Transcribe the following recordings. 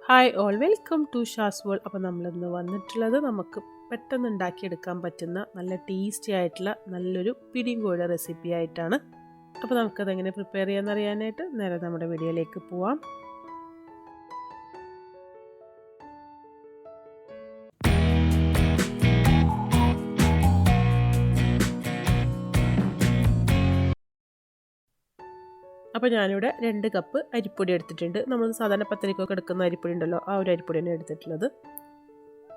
Hi all welcome to Shaz world. അപ്പോൾ നമ്മളിന്ന് വന്നിട്ടുള്ളത് നമുക്ക് പെട്ടെന്ന് ഉണ്ടാക്കിയെടുക്കാൻ പറ്റുന്ന നല്ല ടേസ്റ്റി ആയിട്ടുള്ള നല്ലൊരു പിടിയും കോഴി റെസിപ്പി ആയിട്ടാണ്. അപ്പോൾ നമുക്കതെങ്ങനെ പ്രിപ്പയർ ചെയ്യാമെന്നറിയാനായിട്ട് നേരെ നമ്മുടെ വീഡിയോയിലേക്ക് പോവാം. അപ്പോൾ ഞാനിവിടെ 2 കപ്പ് അരിപ്പൊടി എടുത്തിട്ടുണ്ട്. നമ്മൾ സാധാരണ പത്തരിക്കൊക്കെ എടുക്കുന്ന അരിപ്പൊടി ഉണ്ടല്ലോ, ആ ഒരു അരിപ്പൊടി തന്നെ എടുത്തിട്ടുള്ളത്.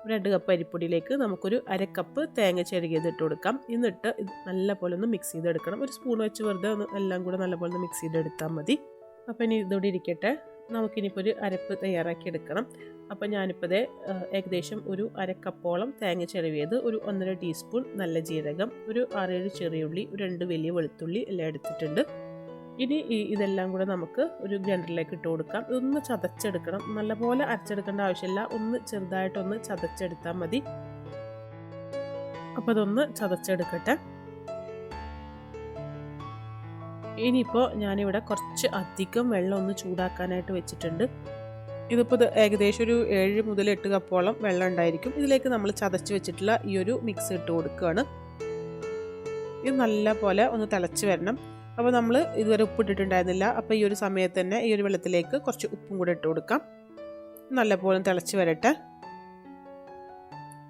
2 കപ്പ് അരിപ്പൊടിയിലേക്ക് നമുക്കൊരു 1/2 കപ്പ് തേങ്ങ ചിരകിയത് ഇട്ട് കൊടുക്കാം. എന്നിട്ട് ഇത് നല്ലപോലെ ഒന്ന് മിക്സ് ചെയ്തെടുക്കണം. ഒരു സ്പൂൺ വെച്ച് വെറുതെ ഒന്ന് എല്ലാം കൂടെ നല്ലപോലെ ഒന്ന് മിക്സ് ചെയ്തെടുത്താൽ മതി. അപ്പോൾ ഇനി ഇതോടെ ഇരിക്കട്ടെ. നമുക്കിനിപ്പോൾ ഒരു അരപ്പ് തയ്യാറാക്കി എടുക്കണം. അപ്പോൾ ഞാനിപ്പോൾ ഏകദേശം ഒരു 1/2 കപ്പോളം തേങ്ങ ചിരവിയത്, ഒരു 1.5 ടീസ്പൂൺ നല്ല ജീരകം, ഒരു 6-7 ചെറിയുള്ളി, 2 വലിയ വെളുത്തുള്ളി എല്ലാം എടുത്തിട്ടുണ്ട്. ഇനി ഇതെല്ലാം കൂടെ നമുക്ക് ഒരു ഗ്രൈൻഡറിലേക്ക് ഇട്ട് കൊടുക്കാം. ഇതൊന്ന് ചതച്ചെടുക്കണം. നല്ലപോലെ അരച്ചെടുക്കേണ്ട ആവശ്യമില്ല, ഒന്ന് ചെറുതായിട്ടൊന്ന് ചതച്ചെടുത്താൽ മതി. അപ്പോൾ അതൊന്ന് ചതച്ചെടുക്കട്ടെ. ഇനിയിപ്പോൾ ഞാനിവിടെ കുറച്ച് അധികം വെള്ളം ഒന്ന് ചൂടാക്കാനായിട്ട് വെച്ചിട്ടുണ്ട്. ഇതിപ്പോൾ ഏകദേശം ഒരു 7 മുതൽ 8 കപ്പോളം വെള്ളം ഉണ്ടായിരിക്കും. ഇതിലേക്ക് നമ്മൾ ചതച്ച് വെച്ചിട്ടുള്ള ഈ ഒരു മിക്സ് ഇട്ട് കൊടുക്കുകയാണ്. ഇത് നല്ല പോലെ ഒന്ന് തിളച്ച് വരണം. അപ്പോൾ നമ്മൾ ഇതുവരെ ഉപ്പിട്ടിട്ടുണ്ടായിരുന്നില്ല. അപ്പോൾ ഈ ഒരു സമയത്ത് തന്നെ ഈ ഒരു വെള്ളത്തിലേക്ക് കുറച്ച് ഉപ്പും കൂടെ ഇട്ട് കൊടുക്കാം. നല്ലപോലെ തിളച്ച് വരട്ടെ.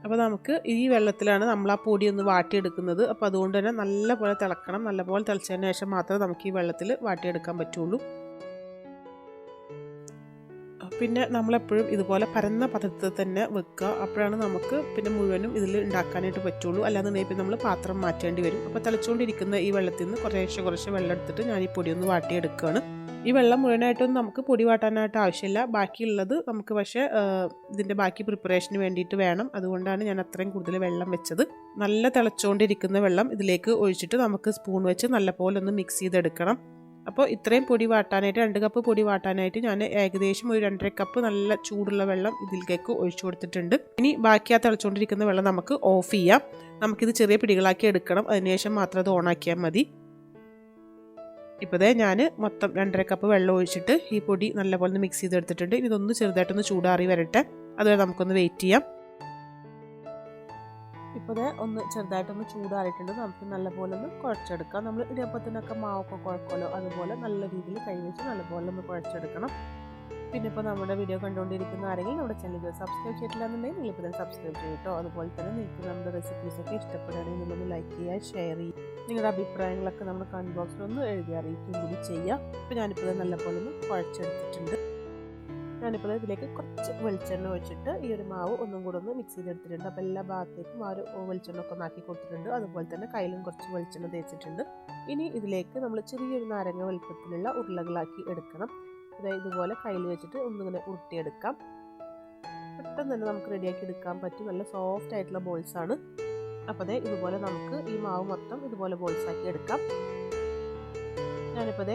അപ്പോൾ നമുക്ക് ഈ വെള്ളത്തിലാണ് നമ്മൾ ആ പൊടി ഒന്ന് വാട്ടിയെടുക്കുന്നത്. അപ്പോൾ അതുകൊണ്ട് തന്നെ നല്ലപോലെ തിളക്കണം. നല്ലപോലെ തിളച്ചതിന് ശേഷം മാത്രമേ നമുക്ക് ഈ വെള്ളത്തിൽ വാട്ടിയെടുക്കാൻ പറ്റുള്ളൂ. പിന്നെ നമ്മളെപ്പോഴും ഇതുപോലെ പരന്ന പദത്തിൽ തന്നെ വെക്കുക. അപ്പോഴാണ് നമുക്ക് പിന്നെ മുഴുവനും ഇതിൽ ഉണ്ടാക്കാനായിട്ട് പറ്റുള്ളൂ. അല്ലാന്നുണ്ടെങ്കിൽ നമ്മൾ പാത്രം മാറ്റേണ്ടി വരും. അപ്പോൾ തിളച്ചുകൊണ്ടിരിക്കുന്ന ഈ വെള്ളത്തിൽ നിന്ന് കുറച്ച് വെള്ളം എടുത്തിട്ട് ഞാൻ ഈ പൊടി ഒന്ന് വാട്ടിയെടുക്കുകയാണ്. ഈ വെള്ളം മുഴുവനായിട്ടൊന്നും നമുക്ക് പൊടി വാട്ടാനായിട്ട് ആവശ്യമില്ല. ബാക്കിയുള്ളത് നമുക്ക് പക്ഷേ ഇതിൻ്റെ ബാക്കി പ്രിപ്പറേഷന് വേണ്ടിയിട്ട് വേണം. അതുകൊണ്ടാണ് ഞാൻ അത്രയും കൂടുതൽ വെള്ളം വെച്ചത്. നല്ല തിളച്ചുകൊണ്ടിരിക്കുന്ന വെള്ളം ഇതിലേക്ക് ഒഴിച്ചിട്ട് നമുക്ക് സ്പൂൺ വെച്ച് നല്ലപോലെ ഒന്ന് മിക്സ് ചെയ്തെടുക്കണം. അപ്പോൾ ഇത്രയും പൊടി വാട്ടാനായിട്ട് 2 കപ്പ് പൊടി വാട്ടാനായിട്ട് ഞാൻ ഏകദേശം ഒരു 2.5 കപ്പ് നല്ല ചൂടുള്ള വെള്ളം ഇതിലേക്ക് ഒഴിച്ചു കൊടുത്തിട്ടുണ്ട്. ഇനി ബാക്കി ആ തിളച്ചുകൊണ്ടിരിക്കുന്ന വെള്ളം നമുക്ക് ഓഫ് ചെയ്യാം. നമുക്കിത് ചെറിയ പിടികളാക്കി എടുക്കണം. അതിനുശേഷം മാത്രം അത് ഓണാക്കിയാൽ മതി. ഇപ്പോൾ ഞാൻ മൊത്തം 2.5 കപ്പ് വെള്ളം ഒഴിച്ചിട്ട് ഈ പൊടി നല്ലപോലെ മിക്സ് ചെയ്തെടുത്തിട്ടുണ്ട്. ഇതൊന്ന് ചെറുതായിട്ടൊന്ന് ചൂടാറി വരട്ടെ. അതുവരെ നമുക്കൊന്ന് വെയിറ്റ് ചെയ്യാം. ഇപ്പോൾ ഒന്ന് ചെറുതായിട്ടൊന്ന് ചൂടാറിയിട്ടുണ്ട്. നമുക്ക് നല്ലപോലെ ഒന്ന് കുഴച്ചെടുക്കാം. നമ്മൾ ഇടിയപ്പത്തിനൊക്കെ മാവൊക്കെ കുഴക്കുമല്ലോ, അതുപോലെ നല്ല രീതിയിൽ കൈവച്ച് നല്ലപോലെ ഒന്ന് കുഴച്ചെടുക്കണം. പിന്നെ ഇപ്പോൾ നമ്മുടെ വീഡിയോ കണ്ടുകൊണ്ടിരിക്കുന്ന ആരെങ്കിലും നമ്മുടെ ചാനൽ സബ്സ്ക്രൈബ് ചെയ്തിട്ടില്ല എന്നുണ്ടെങ്കിൽ നിങ്ങളിപ്പോൾ തന്നെ സബ്സ്ക്രൈബ് ചെയ്യട്ടോ. അതുപോലെ തന്നെ നിങ്ങൾക്ക് നമ്മുടെ റെസിപ്പീസൊക്കെ ഇഷ്ടപ്പെടുകയാണെങ്കിൽ നിങ്ങളൊന്ന് ലൈക്ക് ചെയ്യുക, ഷെയർ ചെയ്യുക. നിങ്ങളുടെ അഭിപ്രായങ്ങളൊക്കെ നമ്മുടെ കമൻറ്റ് ബോക്സിലൊന്ന് എഴുതി അറിയിക്കും കൂടി ചെയ്യുക. ഇപ്പോൾ ഞാനിപ്പോൾ നല്ലപോലെ ഒന്ന് കുഴച്ചെടുത്തിട്ടുണ്ട്. ഞാനിപ്പോൾ ഇതിലേക്ക് കുറച്ച് വെളിച്ചെണ്ണ ഒഴിച്ചിട്ട് ഈ ഒരു മാവ് ഒന്നും കൂടെ ഒന്ന് മിക്സ് ചെയ്തെടുത്തിട്ടുണ്ട്. അപ്പോൾ എല്ലാ ഭാഗത്തേക്കും ആ ഒരു വെളിച്ചെണ്ണ ഒക്കെ ഒന്നാക്കി കൊടുത്തിട്ടുണ്ട്. അതുപോലെ തന്നെ കയ്യിലും കുറച്ച് വെളിച്ചെണ്ണ തേച്ചിട്ടുണ്ട്. ഇനി ഇതിലേക്ക് നമ്മൾ ചെറിയൊരു നാരങ്ങ വലുപ്പത്തിലുള്ള ഉരുളകളാക്കി എടുക്കണം. അതായത് ഇതുപോലെ കയ്യിൽ വെച്ചിട്ട് ഒന്നിങ്ങനെ ഉരുട്ടിയെടുക്കാം. പെട്ടെന്ന് തന്നെ നമുക്ക് റെഡിയാക്കി എടുക്കാൻ പറ്റും. നല്ല സോഫ്റ്റ് ആയിട്ടുള്ള ബോൾസാണ്. അപ്പോൾ ഇതുപോലെ നമുക്ക് ഈ മാവ് മൊത്തം ഇതുപോലെ ബോൾസാക്കി എടുക്കാം. ഞാനിപ്പോൾ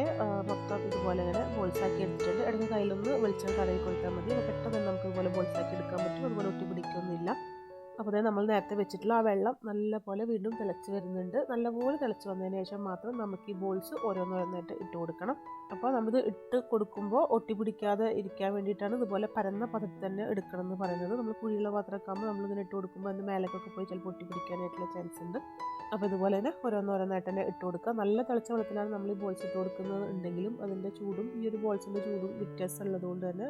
മൊത്തം ഇതുപോലെ ഇങ്ങനെ ബോൾസാക്കി എടുത്തിട്ടുണ്ട്. ഇടയ്ക്ക് കയ്യിലൊന്ന് വെളിച്ചെണ്ണ തടവി കൊടുത്താൽ മതി. പെട്ടെന്ന് നമുക്ക് ഇതുപോലെ ബോൾസാക്കി എടുക്കാൻ പറ്റും. അതുപോലെ ഒട്ടി പിടിക്കൊന്നുമില്ല. അപ്പോൾ നമ്മൾ നേരത്തെ വെച്ചിട്ടുള്ള ആ വെള്ളം നല്ലപോലെ വീണ്ടും തിളച്ച് വരുന്നുണ്ട്. നല്ലപോലെ തിളച്ച് വന്നതിന് ശേഷം മാത്രം നമുക്ക് ഈ ബോൾസ് ഓരോന്നോരോന്നായിട്ട് ഇട്ട് കൊടുക്കണം. അപ്പോൾ നമ്മളിത് ഇട്ട് കൊടുക്കുമ്പോൾ ഒട്ടി പിടിക്കാതെ ഇരിക്കാൻ വേണ്ടിയിട്ടാണ് ഇതുപോലെ പരന്ന പദത്തിൽ തന്നെ എടുക്കണം എന്ന് പറയുന്നത്. നമ്മൾ കുഴിയുള്ള പാത്രമൊക്കെ ആകുമ്പോൾ നമ്മളിങ്ങനെ ഇട്ട് കൊടുക്കുമ്പോൾ അതിൻ്റെ മേലേക്കൊക്കെ പോയി ചിലപ്പോൾ ഒട്ടി പിടിക്കാനായിട്ടുള്ള ചാൻസ് ഉണ്ട്. അപ്പോൾ ഇതുപോലെ തന്നെ ഓരോന്നോരോന്നായിട്ട് തന്നെ ഇട്ട് കൊടുക്കുക. നല്ല തിളച്ച വെള്ളത്തിലാണ് നമ്മൾ ഈ ബോൾസ് ഇട്ട് കൊടുക്കുന്നത് ഉണ്ടെങ്കിലും അതിൻ്റെ ചൂടും ഈ ഒരു ബോൾസിൻ്റെ ചൂടും വ്യത്യാസം ഉള്ളതുകൊണ്ട് തന്നെ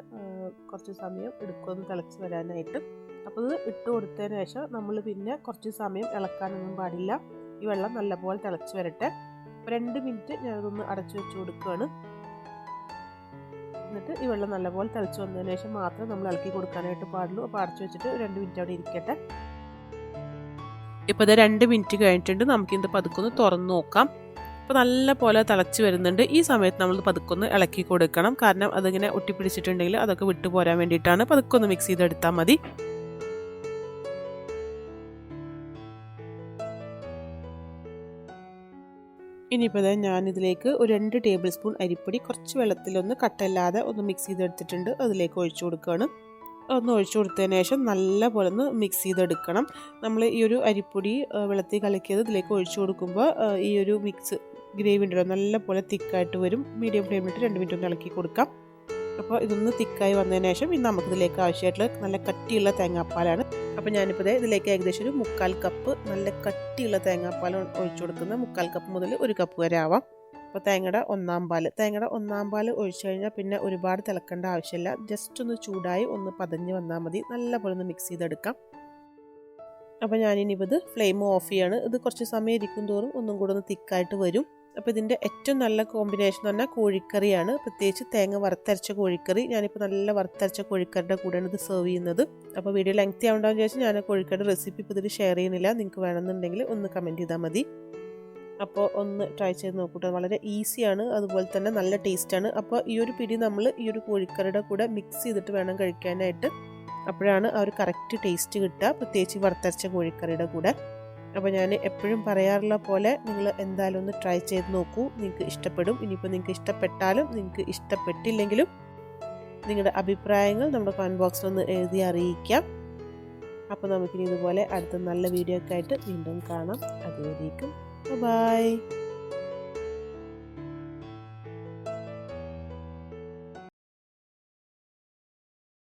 കുറച്ച് സമയം എടുക്കുമെന്ന് തിളച്ച് വരാനായിട്ട്. അപ്പോൾ ഇത് ഇട്ട് കൊടുത്തതിന് ശേഷം നമ്മൾ പിന്നെ കുറച്ച് സമയം ഇളക്കാനൊന്നും പാടില്ല. ഈ വെള്ളം നല്ലപോലെ തിളച്ച് വരട്ടെ. 2 മിനിറ്റ് ഞാനതൊന്ന് അടച്ചു വെച്ച് കൊടുക്കുകയാണ്. എന്നിട്ട് ഈ വെള്ളം നല്ലപോലെ തിളച്ച് വന്നതിന് ശേഷം മാത്രം നമ്മൾ ഇളക്കി കൊടുക്കാനായിട്ട് പാടുള്ളൂ. അപ്പോൾ അടച്ചു വെച്ചിട്ട് 2 മിനിറ്റ് അവിടെ ഇരിക്കട്ടെ. ഇപ്പോൾ 2 മിനിറ്റ് കഴിഞ്ഞിട്ടുണ്ട്. നമുക്കിത് പതുക്കൊന്ന് തുറന്ന് നോക്കാം. അപ്പോൾ നല്ല പോലെ തിളച്ച് വരുന്നുണ്ട്. ഈ സമയത്ത് നമ്മൾ പതുക്കൊന്ന് ഇളക്കി കൊടുക്കണം. കാരണം അതിങ്ങനെ ഒട്ടിപ്പിടിച്ചിട്ടുണ്ടെങ്കിൽ അതൊക്കെ വിട്ടു പോരാൻ വേണ്ടിയിട്ടാണ്. പതുക്കൊന്ന് മിക്സ് ചെയ്തെടുത്താൽ മതി. ഇനിയിപ്പോൾ ഞാനിതിലേക്ക് ഒരു 2 ടേബിൾ സ്പൂൺ അരിപ്പൊടി കുറച്ച് വെള്ളത്തിലൊന്ന് കട്ടല്ലാതെ ഒന്ന് മിക്സ് ചെയ്തെടുത്തിട്ടുണ്ട്. അതിലേക്ക് ഒഴിച്ചു കൊടുക്കുകയാണ്. ഒന്ന് ഒഴിച്ചു കൊടുത്തതിന് ശേഷം നല്ലപോലെ ഒന്ന് മിക്സ് ചെയ്തെടുക്കണം. നമ്മൾ ഈ ഒരു അരിപ്പൊടി വെള്ളത്തിൽ കലക്കിയത് ഇതിലേക്ക് ഒഴിച്ചു കൊടുക്കുമ്പോൾ ഈ ഒരു മിക്സ് ഗ്രേവി ഉണ്ടല്ലോ നല്ലപോലെ തിക്കായിട്ട് വരും. മീഡിയം ഫ്ലെയിമിലിട്ട് 2 മിനിറ്റ് ഒന്ന് ഇളക്കി കൊടുക്കാം. അപ്പോൾ ഇതൊന്ന് തിക്കായി വന്നതിന് ശേഷം ഇനി നമുക്കിതിലേക്ക് ആവശ്യമായിട്ടുള്ള നല്ല കട്ടിയുള്ള തേങ്ങാപ്പാലാണ്. അപ്പോൾ ഞാനിപ്പോൾ ഇതിലേക്ക് ഏകദേശം ഒരു 1/4 കപ്പ് നല്ല കട്ടിയുള്ള തേങ്ങാപ്പാൽ ഒഴിച്ചു കൊടുക്കുന്നത്. 1/4 കപ്പ് മുതൽ 1 കപ്പ് വരെ ആവാം. അപ്പോൾ തേങ്ങയുടെ ഒന്നാം പാൽ ഒഴിച്ചു കഴിഞ്ഞാൽ പിന്നെ ഒരുപാട് തിളക്കേണ്ട ആവശ്യമില്ല. ജസ്റ്റ് ഒന്ന് ചൂടായി ഒന്ന് പതഞ്ഞ് വന്നാൽ മതി. നല്ലപോലെ ഒന്ന് മിക്സ് ചെയ്തെടുക്കാം. അപ്പോൾ ഞാനിനിപ്പോൾ ഇത് ഫ്ലെയിം ഓഫ് ചെയ്യാണ്. ഇത് കുറച്ച് സമയം ഇരിക്കും തോറും ഒന്നും കൂടെ ഒന്ന് തിക്കായിട്ട് വരും. അപ്പോൾ ഇതിൻ്റെ ഏറ്റവും നല്ല കോമ്പിനേഷൻ എന്ന് പറഞ്ഞാൽ കോഴിക്കറിയാണ്. പ്രത്യേകിച്ച് തേങ്ങ വറുത്തരച്ച കോഴിക്കറി. ഞാനിപ്പോൾ നല്ല വറുത്തരച്ച കോഴിക്കറിയുടെ കൂടെയാണ് ഇത് സെർവ് ചെയ്യുന്നത്. അപ്പോൾ വീഡിയോ ലെങ്തി ആവുണ്ടാകുന്ന വിചാരിച്ച് ഞാൻ കോഴിക്കറിയുടെ റെസിപ്പി ഇപ്പോൾ ഇതിൽ ഷെയർ ചെയ്യുന്നില്ല. നിങ്ങൾക്ക് വേണമെന്നുണ്ടെങ്കിൽ ഒന്ന് കമൻറ്റ് ചെയ്താൽ മതി. അപ്പോൾ ഒന്ന് ട്രൈ ചെയ്ത് നോക്കൂട്ടോ. വളരെ ഈസിയാണ്, അതുപോലെ തന്നെ നല്ല ടേസ്റ്റാണ്. അപ്പോൾ ഈ ഒരു പിടി നമ്മൾ ഈ ഒരു കോഴിക്കറിയുടെ കൂടെ മിക്സ് ചെയ്തിട്ട് വേണം കഴിക്കാനായിട്ട്. അപ്പോഴാണ് ആ ഒരു കറക്റ്റ് ടേസ്റ്റ് കിട്ടുക, പ്രത്യേകിച്ച് വറുത്തരച്ച കോഴിക്കറിയുടെ കൂടെ. അപ്പോൾ ഞാൻ എപ്പോഴും പറയാറുള്ള പോലെ നിങ്ങൾ എന്തായാലും ഒന്ന് ട്രൈ ചെയ്ത് നോക്കൂ. നിങ്ങൾക്ക് ഇഷ്ടപ്പെടും. ഇനിയിപ്പോൾ നിങ്ങൾക്ക് ഇഷ്ടപ്പെട്ടാലും നിങ്ങൾക്ക് ഇഷ്ടപ്പെട്ടില്ലെങ്കിലും നിങ്ങളുടെ അഭിപ്രായങ്ങൾ നമ്മുടെ കമൻറ്റ് ബോക്സിൽ ഒന്ന് എഴുതി അറിയിക്കാം. അപ്പോൾ നമുക്കിനി ഇതുപോലെ അടുത്ത നല്ല വീഡിയോ ഒക്കെ ആയിട്ട് വീണ്ടും കാണാം. അതുവരേക്കും ബൈ.